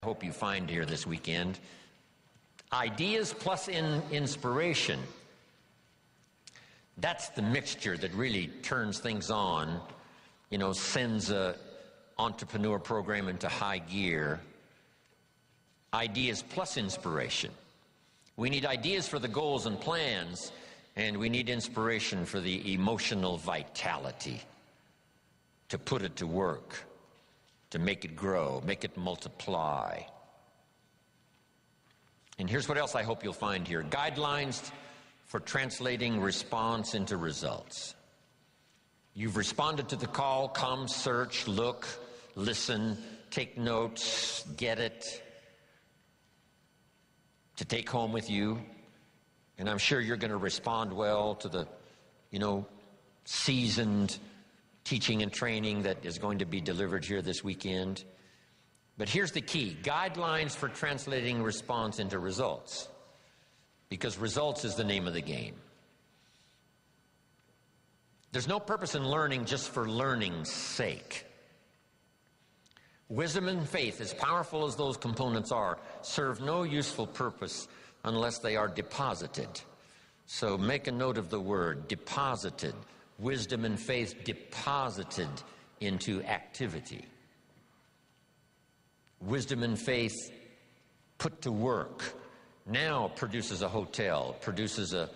hope you find here this weekend. Ideas plus inspiration. That's the mixture that really turns things on, sends a entrepreneur program into high gear. Ideas plus inspiration. We need ideas for the goals and plans, and we need inspiration for the emotional vitality to put it to work, to make it grow, make it multiply. And here's what else I hope you'll find here. Guidelines for translating response into results. You've responded to the call. Come, search, look, listen, take notes, get it, to take home with you. And I'm sure you're going to respond well to the, seasoned teaching and training that is going to be delivered here this weekend. But here's the key. Guidelines for translating response into results. Because results is the name of the game. There's no purpose in learning just for learning's sake. Wisdom and faith, as powerful as those components are, serve no useful purpose unless they are deposited. So make a note of the word, deposited. Wisdom and faith deposited into activity. Wisdom and faith put to work now produces a hotel, produces a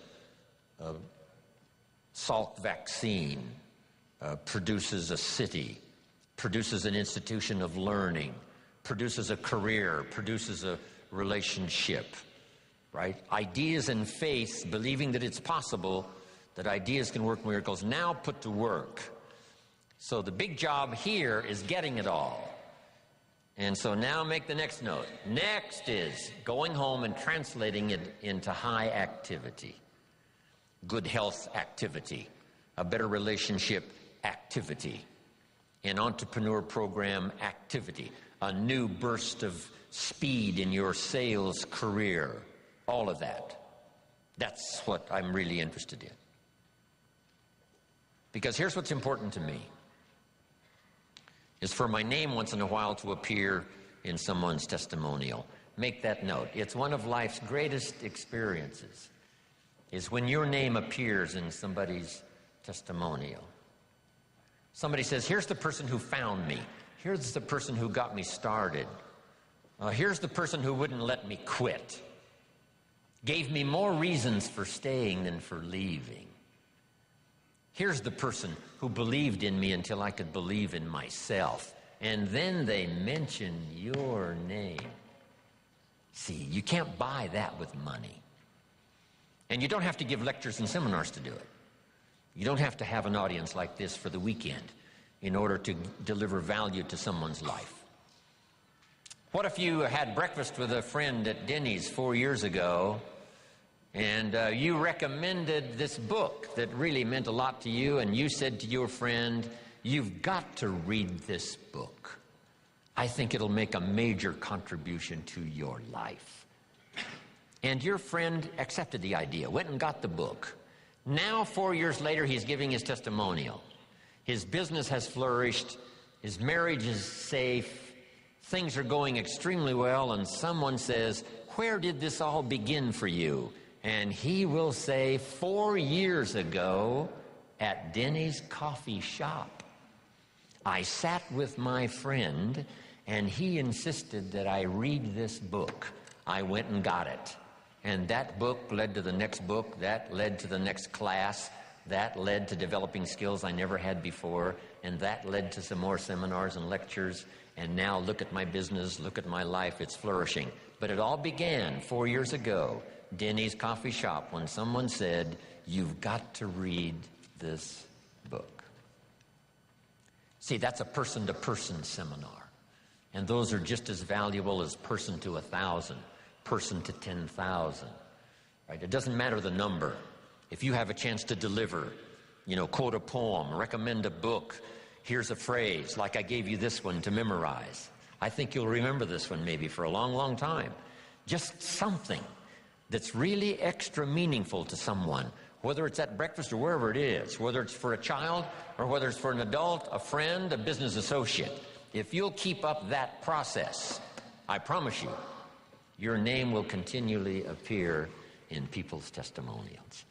Salk vaccine, produces a city, produces an institution of learning, produces a career, produces a relationship, right? Ideas and faith, believing that it's possible, that ideas can work miracles, now put to work. So the big job here is getting it all. And so now make the next note. Next is going home and translating it into high activity. Good health activity. A better relationship activity. An entrepreneur program activity. A new burst of speed in your sales career. All of that. That's what I'm really interested in. Because here's what's important to me. Is for my name once in a while to appear in someone's testimonial. Make that note. It's one of life's greatest experiences, is when your name appears in somebody's testimonial. Somebody says, here's the person who found me. Here's the person who got me started. Here's the person who wouldn't let me quit. Gave me more reasons for staying than for leaving. Here's the person who believed in me until I could believe in myself. And then they mention your name. See, you can't buy that with money. And you don't have to give lectures and seminars to do it. You don't have to have an audience like this for the weekend in order to deliver value to someone's life. What if you had breakfast with a friend at Denny's 4 years ago, and you recommended this book that really meant a lot to you, and you said to your friend, you've got to read this book. I think it'll make a major contribution to your life. And your friend accepted the idea, went and got the book. Now, 4 years later, he's giving his testimonial. His business has flourished. His marriage is safe. Things are going extremely well, and someone says, where did this all begin for you? And he will say, 4 years ago at Denny's coffee shop, I sat with my friend and he insisted that I read this book. I went and got it. And that book led to the next book, that led to the next class, that led to developing skills I never had before, and that led to some more seminars and lectures. And now look at my business, look at my life, it's flourishing. But it all began 4 years ago. Denny's coffee shop, when someone said, you've got to read this book. See, that's a person-to-person seminar. And those are just as valuable as person to 1,000, person to 10,000. Right? It doesn't matter the number. If you have a chance to deliver, quote a poem, recommend a book, here's a phrase, like I gave you this one to memorize. I think you'll remember this one maybe for a long, long time. Just something that's really extra meaningful to someone, whether it's at breakfast or wherever it is, whether it's for a child or whether it's for an adult, a friend, a business associate. If you'll keep up that process, I promise you, your name will continually appear in people's testimonials.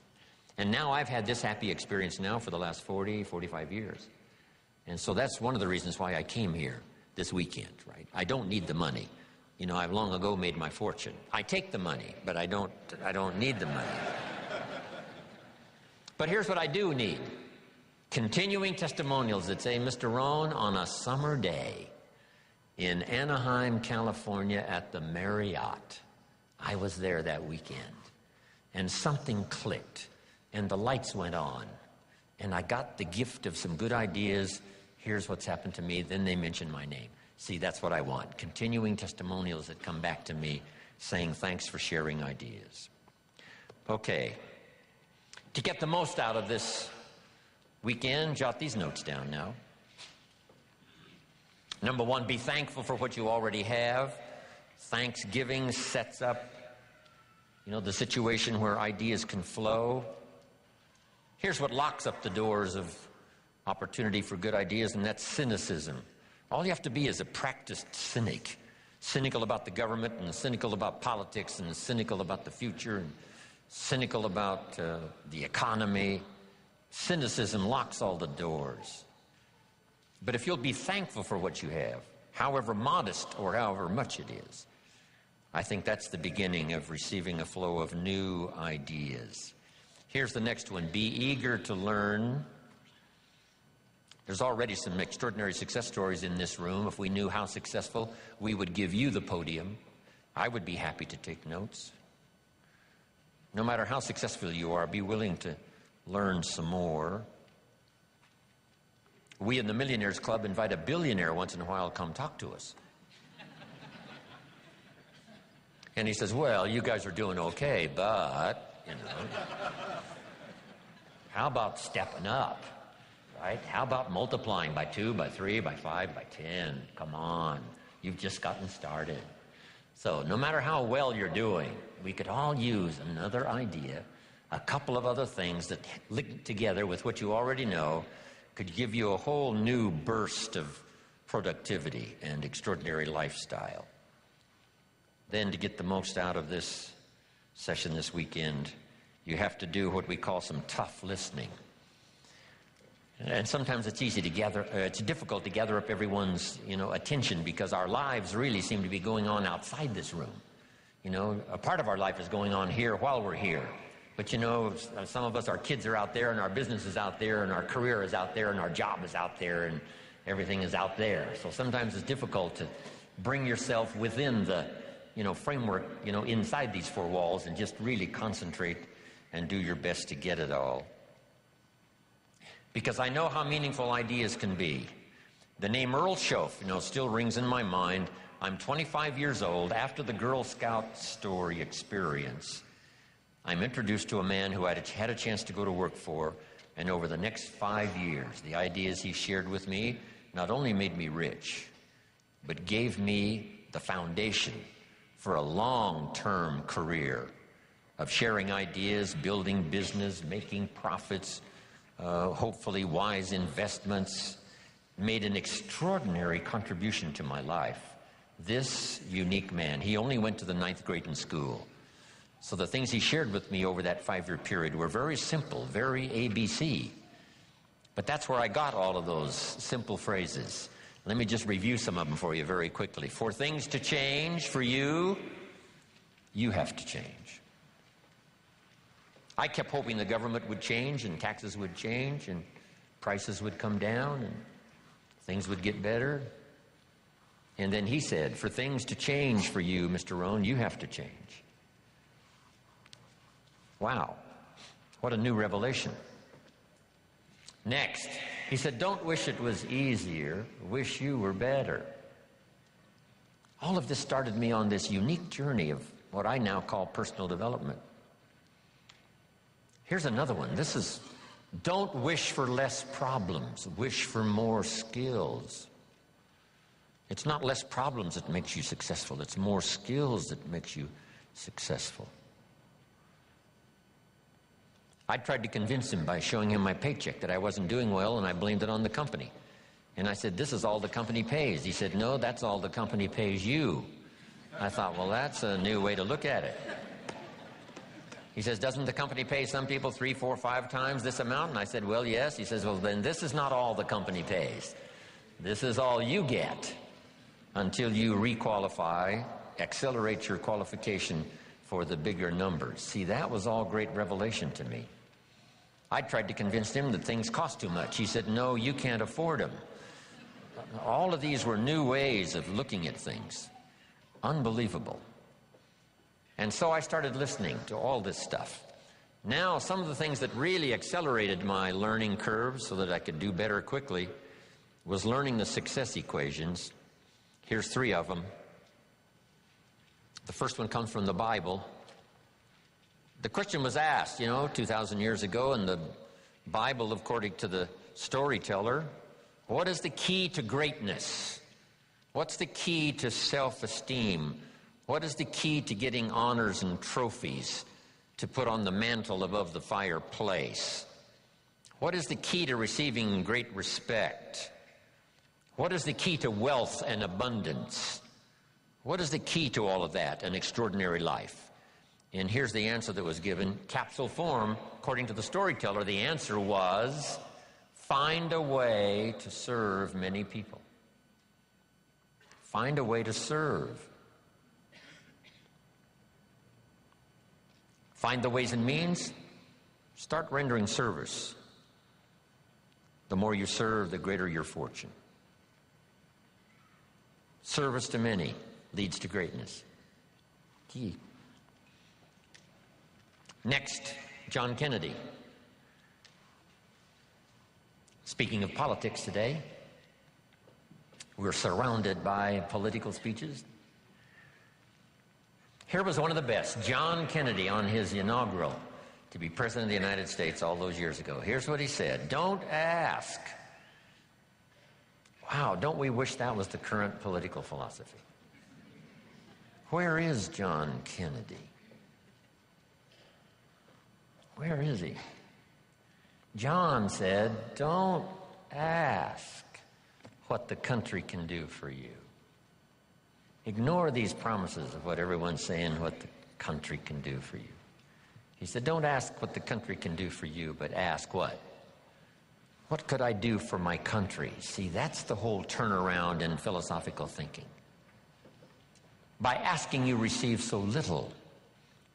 And now I've had this happy experience now for the last 40, 45 years. And so that's one of the reasons why I came here this weekend, right? I don't need the money. You know, I've long ago made my fortune. I take the money, but I don't need the money. But here's what I do need. Continuing testimonials that say, Mr. Rohn, on a summer day in Anaheim, California at the Marriott, I was there that weekend, and something clicked, and the lights went on, and I got the gift of some good ideas. Here's what's happened to me. Then they mention my name. See, that's what I want. Continuing testimonials that come back to me saying thanks for sharing ideas. Okay. To get the most out of this weekend, jot these notes down now. Number one, be thankful for what you already have. Thanksgiving sets up, the situation where ideas can flow. Here's what locks up the doors of opportunity for good ideas, and that's cynicism. All you have to be is a practiced cynic. Cynical about the government, and cynical about politics, and cynical about the future, and cynical about the economy. Cynicism locks all the doors. But if you'll be thankful for what you have, however modest or however much it is, I think that's the beginning of receiving a flow of new ideas. Here's the next one. Be eager to learn. There's already some extraordinary success stories in this room. If we knew how successful, we would give you the podium. I would be happy to take notes. No matter how successful you are, be willing to learn some more. We in the Millionaires Club invite a billionaire once in a while to come talk to us. And he says, well, you guys are doing okay, but, how about stepping up? Right? How about multiplying by 2, by 3, by 5, by 10? Come on. You've just gotten started. So no matter how well you're doing, we could all use another idea, a couple of other things that linked together with what you already know could give you a whole new burst of productivity and extraordinary lifestyle. Then to get the most out of this session this weekend, you have to do what we call some tough listening. And sometimes it's difficult to gather up everyone's, attention, because our lives really seem to be going on outside this room. A part of our life is going on here while we're here. But some of us, our kids are out there, and our business is out there, and our career is out there, and our job is out there, and everything is out there. So sometimes it's difficult to bring yourself within the, framework, inside these four walls, and just really concentrate and do your best to get it all. Because I know how meaningful ideas can be. The name Earl Schoaf, still rings in my mind. I'm 25 years old. After the Girl Scout story experience, I'm introduced to a man who I had a chance to go to work for, and over the next 5 years, the ideas he shared with me not only made me rich, but gave me the foundation for a long-term career of sharing ideas, building business, making profits, hopefully wise investments, made an extraordinary contribution to my life. This unique man, he only went to the 9th grade in school. So the things he shared with me over that 5-year period were very simple, very ABC. But that's where I got all of those simple phrases. Let me just review some of them for you very quickly. For things to change for you, you have to change. I kept hoping the government would change, and taxes would change, and prices would come down, and things would get better. And then he said, for things to change for you, Mr. Rohn, you have to change. Wow, what a new revelation. Next, he said, don't wish it was easier, wish you were better. All of this started me on this unique journey of what I now call personal development. Here's another one. This is, don't wish for less problems, wish for more skills. It's not less problems that makes you successful, it's more skills that makes you successful. I tried to convince him by showing him my paycheck that I wasn't doing well, and I blamed it on the company. And I said, this is all the company pays. He said, no, that's all the company pays you. I thought, well, that's a new way to look at it. He says, doesn't the company pay some people 3, 4, 5 times this amount? And I said, well, yes. He says, well, then this is not all the company pays. This is all you get until you requalify, accelerate your qualification for the bigger numbers. See, that was all great revelation to me. I tried to convince him that things cost too much. He said, no, you can't afford them. All of these were new ways of looking at things. Unbelievable. And so I started listening to all this stuff. Now, some of the things that really accelerated my learning curve so that I could do better quickly was learning the success equations. Here's 3 of them. The first one comes from the Bible. The question was asked, 2,000 years ago in the Bible, according to the storyteller, what is the key to greatness? What's the key to self-esteem? What is the key to getting honors and trophies to put on the mantle above the fireplace? What is the key to receiving great respect? What is the key to wealth and abundance? What is the key to all of that? An extraordinary life. And here's the answer that was given. Capsule form, according to the storyteller, the answer was, find a way to serve many people. Find a way to serve. Find the ways and means. Start rendering service. The more you serve, the greater your fortune. Service to many leads to greatness. Key. Next, John Kennedy. Speaking of politics today, we're surrounded by political speeches. Here was one of the best, John Kennedy, on his inaugural to be President of the United States all those years ago. Here's what he said, don't ask. Wow, don't we wish that was the current political philosophy? Where is John Kennedy? Where is he? John said, don't ask what the country can do for you. Ignore these promises of what everyone's saying, what the country can do for you. He said, don't ask what the country can do for you, but ask what? What could I do for my country? See, that's the whole turnaround in philosophical thinking. By asking, you receive so little.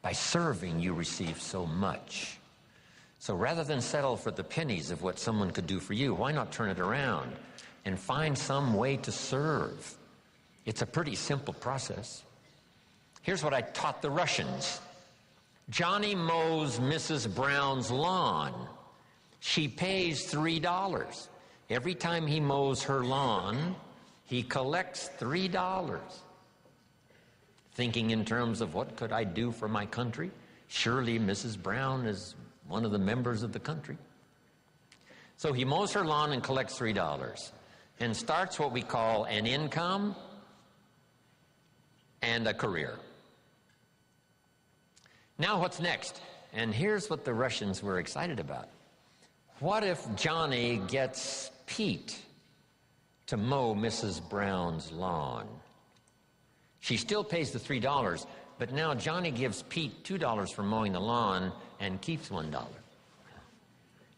By serving, you receive so much. So rather than settle for the pennies of what someone could do for you, why not turn it around and find some way to serve? It's a pretty simple process. Here's what I taught the Russians. Johnny mows Mrs. Brown's lawn. She pays $3. Every time he mows her lawn, he collects $3. Thinking in terms of what could I do for my country? Surely Mrs. Brown is one of the members of the country. So he mows her lawn and collects $3 and starts what we call an income and a career. Now what's next? And here's what the Russians were excited about. What if Johnny gets Pete to mow Mrs. Brown's lawn? She still pays the $3, but now Johnny gives Pete $2 for mowing the lawn and keeps $1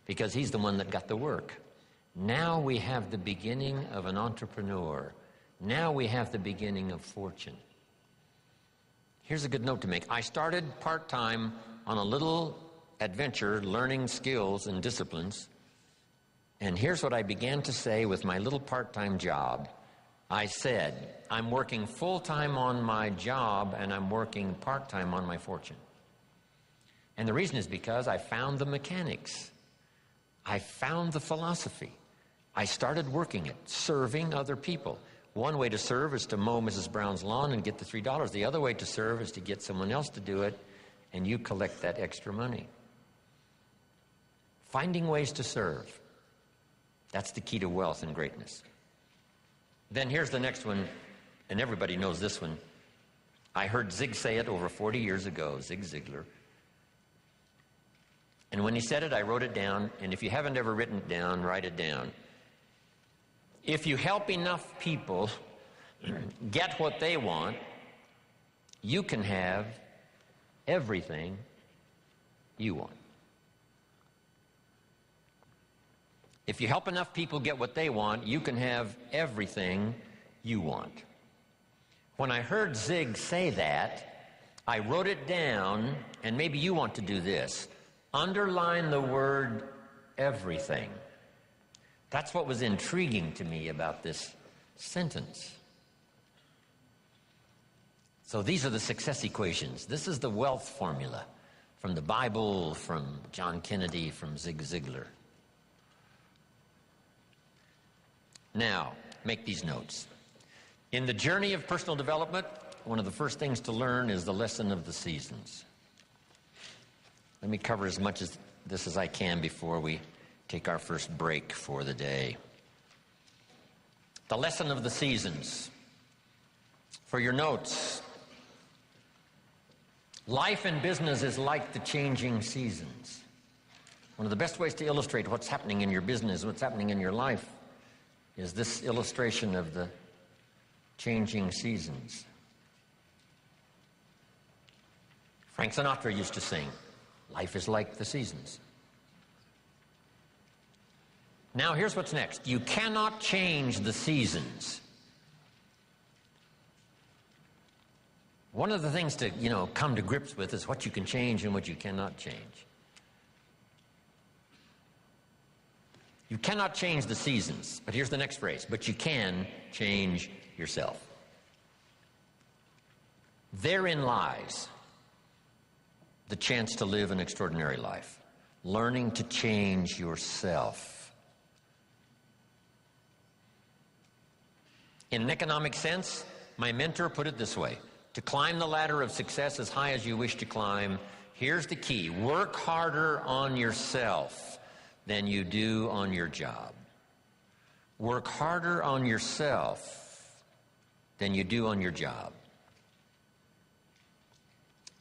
because he's the one that got the work. Now we have the beginning of an entrepreneur. Now we have the beginning of fortune. Here's a good note to make. I started part-time on a little adventure learning skills and disciplines, and here's what I began to say with my little part-time job. I said, I'm working full-time on my job and I'm working part-time on my fortune. And the reason is because I found the mechanics. I found the philosophy. I started working it, serving other people. One way to serve is to mow Mrs. Brown's lawn and get the $3. The other way to serve is to get someone else to do it and you collect that extra money. Finding ways to serve. That's the key to wealth and greatness. Then here's the next one, and everybody knows this one. I heard Zig say it over 40 years ago, Zig Ziglar. And when he said it, I wrote it down, and if you haven't ever written it down, write it down. If you help enough people get what they want, you can have everything you want. If you help enough people get what they want, you can have everything you want. When I heard Zig say that, I wrote it down, and maybe you want to do this. Underline the word everything. That's what was intriguing to me about this sentence. So these are the success equations. This is the wealth formula from the Bible, from John Kennedy, from Zig Ziglar. Now, make these notes. In the journey of personal development, one of the first things to learn is the lesson of the seasons. Let me cover as much of this as I can before we take our first break for the day. The lesson of the seasons. For your notes, life and business is like the changing seasons. One of the best ways to illustrate what's happening in your business, what's happening in your life, is this illustration of the changing seasons. Frank Sinatra used to sing, "Life is like the seasons." Now here's what's next. You cannot change the seasons. One of the things to, come to grips with is what you can change and what you cannot change. You cannot change the seasons, but here's the next phrase, but you can change yourself. Therein lies the chance to live an extraordinary life, learning to change yourself. In an economic sense, my mentor put it this way: to climb the ladder of success as high as you wish to climb, here's the key: work harder on yourself than you do on your job. Work harder on yourself than you do on your job.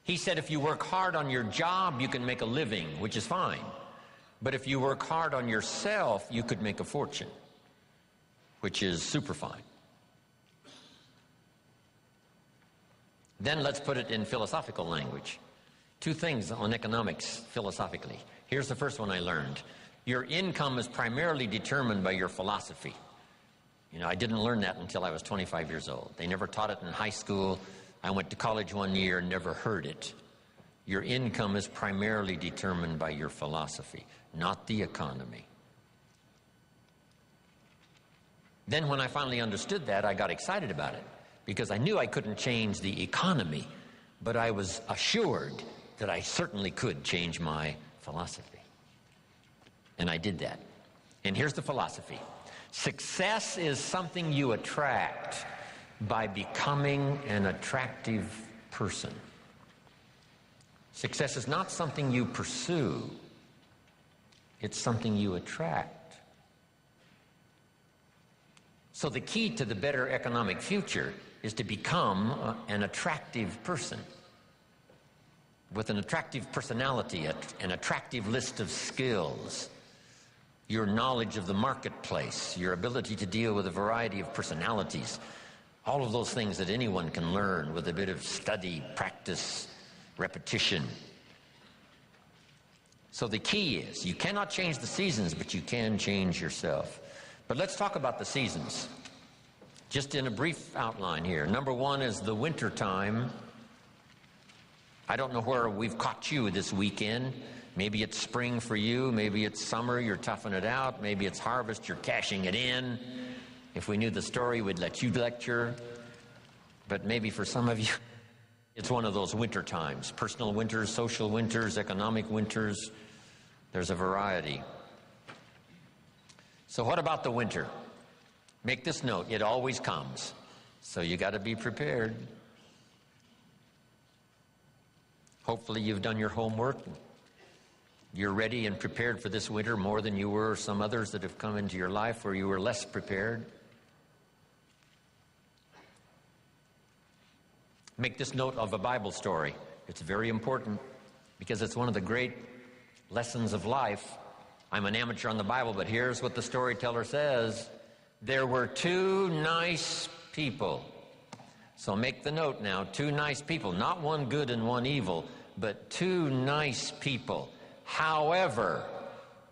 He said if you work hard on your job, you can make a living, which is fine. But if you work hard on yourself, you could make a fortune, which is super fine. Then let's put it in philosophical language. Two things on economics philosophically. Here's the first one I learned. Your income is primarily determined by your philosophy. I didn't learn that until I was 25 years old. They never taught it in high school. I went to college one year and never heard it. Your income is primarily determined by your philosophy, not the economy. Then when I finally understood that, I got excited about it because I knew I couldn't change the economy, but I was assured that I certainly could change my philosophy. And I did that. And here's the philosophy. Success is something you attract by becoming an attractive person. Success is not something you pursue. It's something you attract. So the key to the better economic future is to become an attractive person with an attractive personality, an attractive list of skills, your knowledge of the marketplace, your ability to deal with a variety of personalities, all of those things that anyone can learn with a bit of study, practice, repetition. So the key is, you cannot change the seasons, but you can change yourself. But let's talk about the seasons, just in a brief outline here. Number one is the winter time. I don't know where we've caught you this weekend. Maybe it's spring for you. Maybe it's summer, you're toughing it out. Maybe it's harvest, you're cashing it in. If we knew the story, we'd let you lecture. But maybe for some of you, it's one of those winter times. Personal winters, social winters, economic winters. There's a variety. So what about the winter? Make this note, it always comes. So you got to be prepared. Hopefully you've done your homework. You're ready and prepared for this winter more than you were some others that have come into your life where you were less prepared. Make this note of a Bible story. It's very important because it's one of the great lessons of life. I'm an amateur on the Bible, but here's what the storyteller says. There were two nice people So make the note now, 2 nice people, not 1 good and 1 evil, but 2 nice people. However,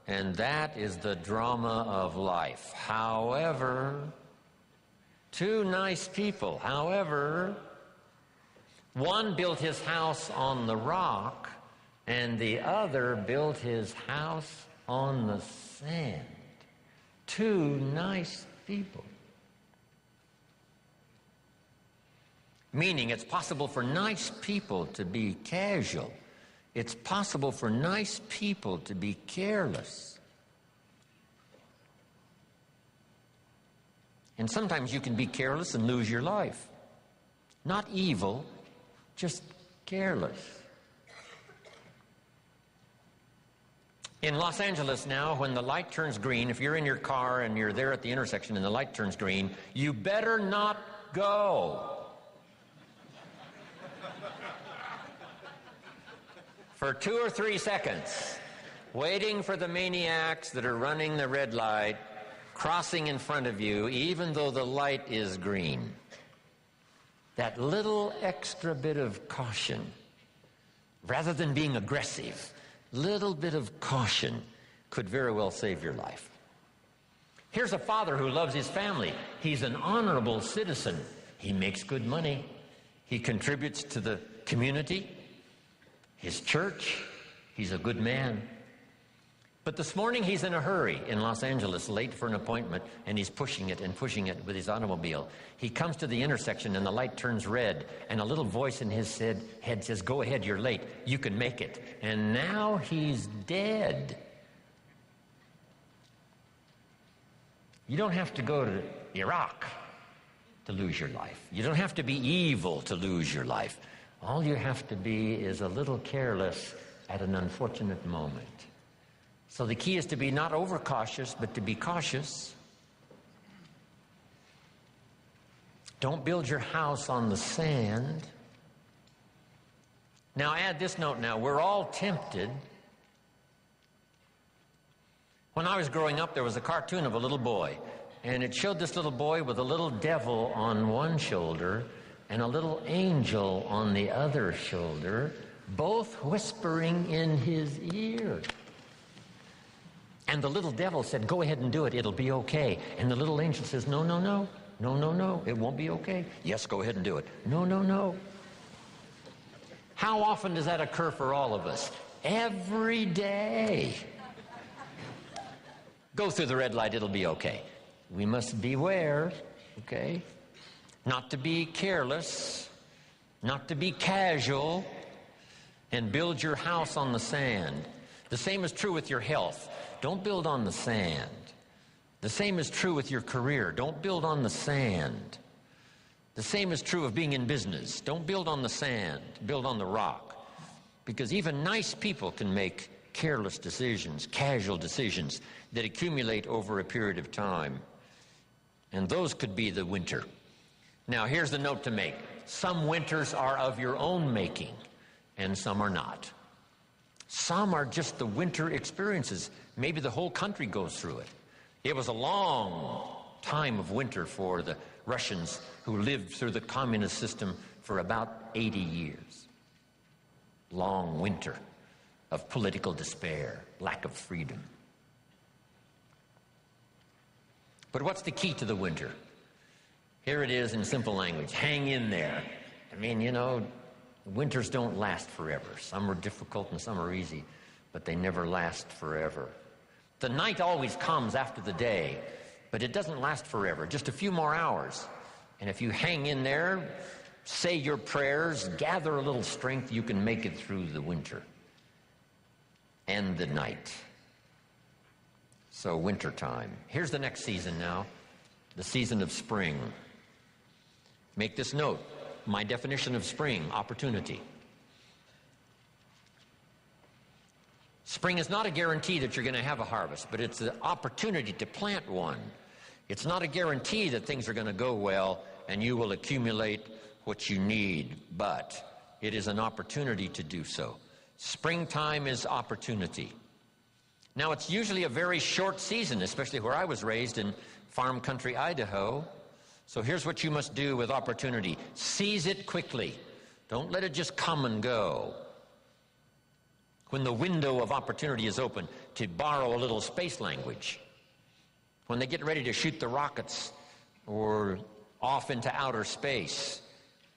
and that is the drama of life. However, 2 nice people. However, one built his house on the rock, and the other built his house on the sand. 2 nice people. Meaning it's possible for nice people to be casual. It's possible for nice people to be careless. And sometimes you can be careless and lose your life. Not evil, just careless. In Los Angeles now, when the light turns green, if you're in your car and you're there at the intersection and the light turns green, you better not go. For 2 or 3 seconds, waiting for the maniacs that are running the red light, crossing in front of you, even though the light is green. That little extra bit of caution, rather than being aggressive, little bit of caution could very well save your life. Here's a father who loves his family. He's an honorable citizen. He makes good money. He contributes to the community, his church. He's a good man. But this morning he's in a hurry in Los Angeles, late for an appointment, and he's pushing it with his automobile. He comes to the intersection and the light turns red, and a little voice in his head says, "Go ahead, you're late. You can make it." And now he's dead. You don't have to go to Iraq to lose your life. You don't have to be evil to lose your life. All you have to be is a little careless at an unfortunate moment. So the key is to be not overcautious, but to be cautious. Don't build your house on the sand. Now add this note now. We're all tempted. When I was growing up, there was a cartoon of a little boy, and it showed this little boy with a little devil on one shoulder and a little angel on the other shoulder, both whispering in his ear. And the little devil said, "Go ahead and do it, it'll be okay." And the little angel says, "No, no, no, no, no, no, it won't be okay." "Yes, go ahead and do it." "No, no, no." How often does that occur for all of us? Every day. Go through the red light, it'll be okay. We must beware, okay? Not to be careless, not to be casual, and build your house on the sand. The same is true with your health. Don't build on the sand. The same is true with your career. Don't build on the sand. The same is true of being in business. Don't build on the sand. Build on the rock. Because even nice people can make careless decisions, casual decisions that accumulate over a period of time. And those could be the winter. Now, here's the note to make. Some winters are of your own making, and some are not. Some are just the winter experiences. Maybe the whole country goes through it. It was a long time of winter for the Russians who lived through the communist system for about 80 years. Long winter of political despair, lack of freedom. But what's the key to the winter? Here it is in simple language. Hang in there. I mean, you know, winters don't last forever. Some are difficult and some are easy, but they never last forever. The night always comes after the day, but it doesn't last forever, just a few more hours. And if you hang in there, say your prayers, gather a little strength, you can make it through the winter and the night. So winter time. Here's the next season now, the season of spring. Make this note. My definition of spring: opportunity. Spring is not a guarantee that you're going to have a harvest, but it's an opportunity to plant one. It's not a guarantee that things are going to go well and you will accumulate what you need, but it is an opportunity to do so. Springtime is opportunity. Now, it's usually a very short season, especially where I was raised in farm country Idaho. So here's what you must do with opportunity. Seize it quickly. Don't let it just come and go. When the window of opportunity is open, to borrow a little space language, when they get ready to shoot the rockets or off into outer space,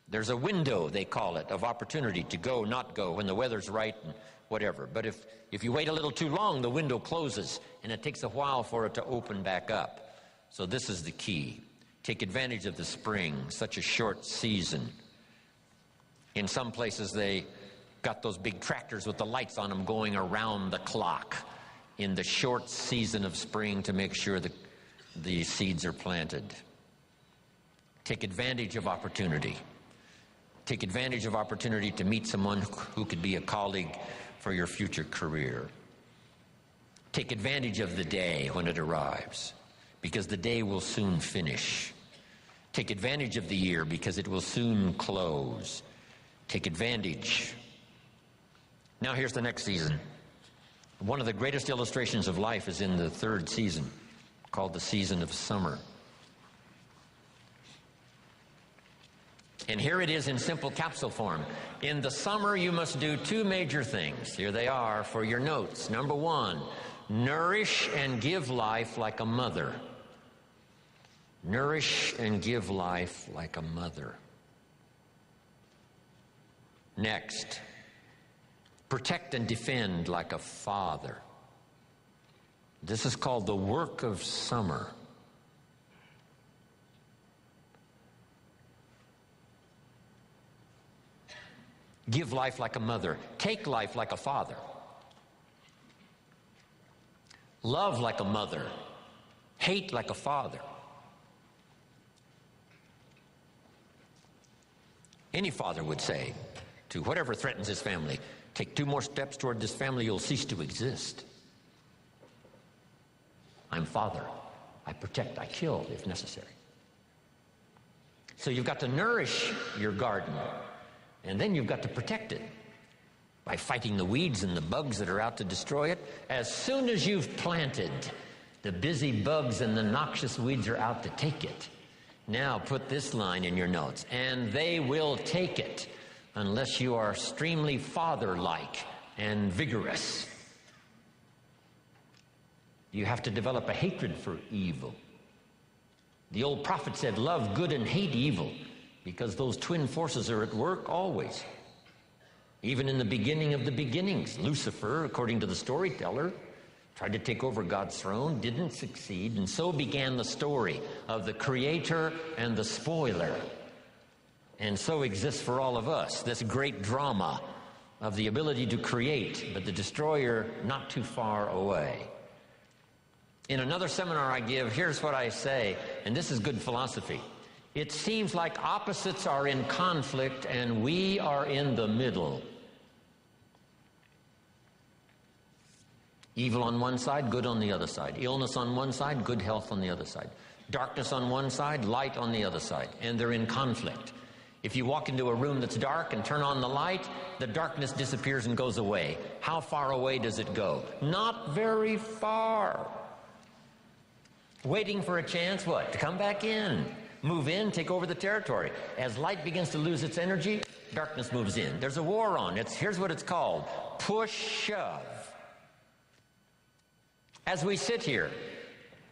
there's a window, they call it, of opportunity to go, not go, when the weather's right and whatever. But if you wait a little too long, the window closes, and it takes a while for it to open back up. So this is the key. Take advantage of the spring, such a short season. In some places, they got those big tractors with the lights on them going around the clock in the short season of spring to make sure that the seeds are planted. Take advantage of opportunity. Take advantage of opportunity to meet someone who could be a colleague for your future career. Take advantage of the day when it arrives, because the day will soon finish. Take advantage of the year, because it will soon close. Take advantage. Now here's the next season. One of the greatest illustrations of life is in the third season, called the season of summer. And here it is in simple capsule form. In the summer, you must do two major things. Here they are for your notes. Number one, nourish and give life like a mother. Nourish and give life like a mother. Next, protect and defend like a father. This is called the work of summer. Give life like a mother. Take life like a father. Love like a mother. Hate like a father. Any father would say to whatever threatens his family, take 2 more steps toward this family, you'll cease to exist. I'm father. I protect, I kill if necessary. So you've got to nourish your garden, and then you've got to protect it by fighting the weeds and the bugs that are out to destroy it. As soon as you've planted, the busy bugs and the noxious weeds are out to take it. Now put this line in your notes, and they will take it unless you are extremely father-like and vigorous. You have to develop a hatred for evil. The old prophet said, love good and hate evil, because those twin forces are at work always. Even in the beginning of the beginnings, Lucifer, according to the storyteller, tried to take over God's throne, didn't succeed, and so began the story of the creator and the spoiler. And so exists for all of us this great drama of the ability to create, but the destroyer not too far away. In another seminar I give, here's what I say, and this is good philosophy. It seems like opposites are in conflict and we are in the middle. Evil on one side, good on the other side. Illness on one side, good health on the other side. Darkness on one side, light on the other side. And they're in conflict. If you walk into a room that's dark and turn on the light, the darkness disappears and goes away. How far away does it go? Not very far. Waiting for a chance, what? To come back in. Move in, take over the territory. As light begins to lose its energy, darkness moves in. There's a war on. Here's what it's called. Push, shove. As we sit here,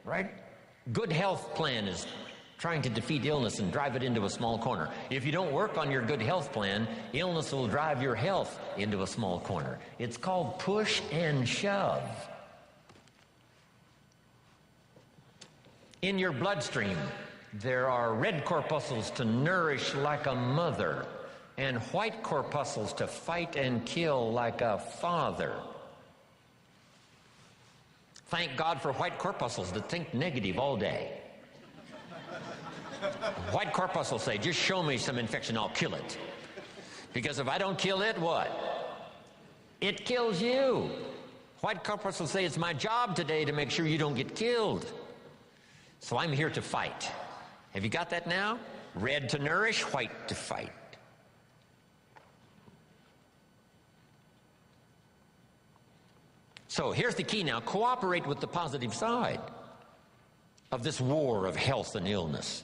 right? Good health plan is trying to defeat illness and drive it into a small corner. If you don't work on your good health plan, illness will drive your health into a small corner. It's called push and shove. In your bloodstream, there are red corpuscles to nourish like a mother and white corpuscles to fight and kill like a father. Thank God for white corpuscles that think negative all day. White corpuscles say, just show me some infection, I'll kill it. Because if I don't kill it, what? It kills you. White corpuscles say, it's my job today to make sure you don't get killed. So I'm here to fight. Have you got that now? Red to nourish, white to fight. So here's the key now. Cooperate with the positive side of this war of health and illness.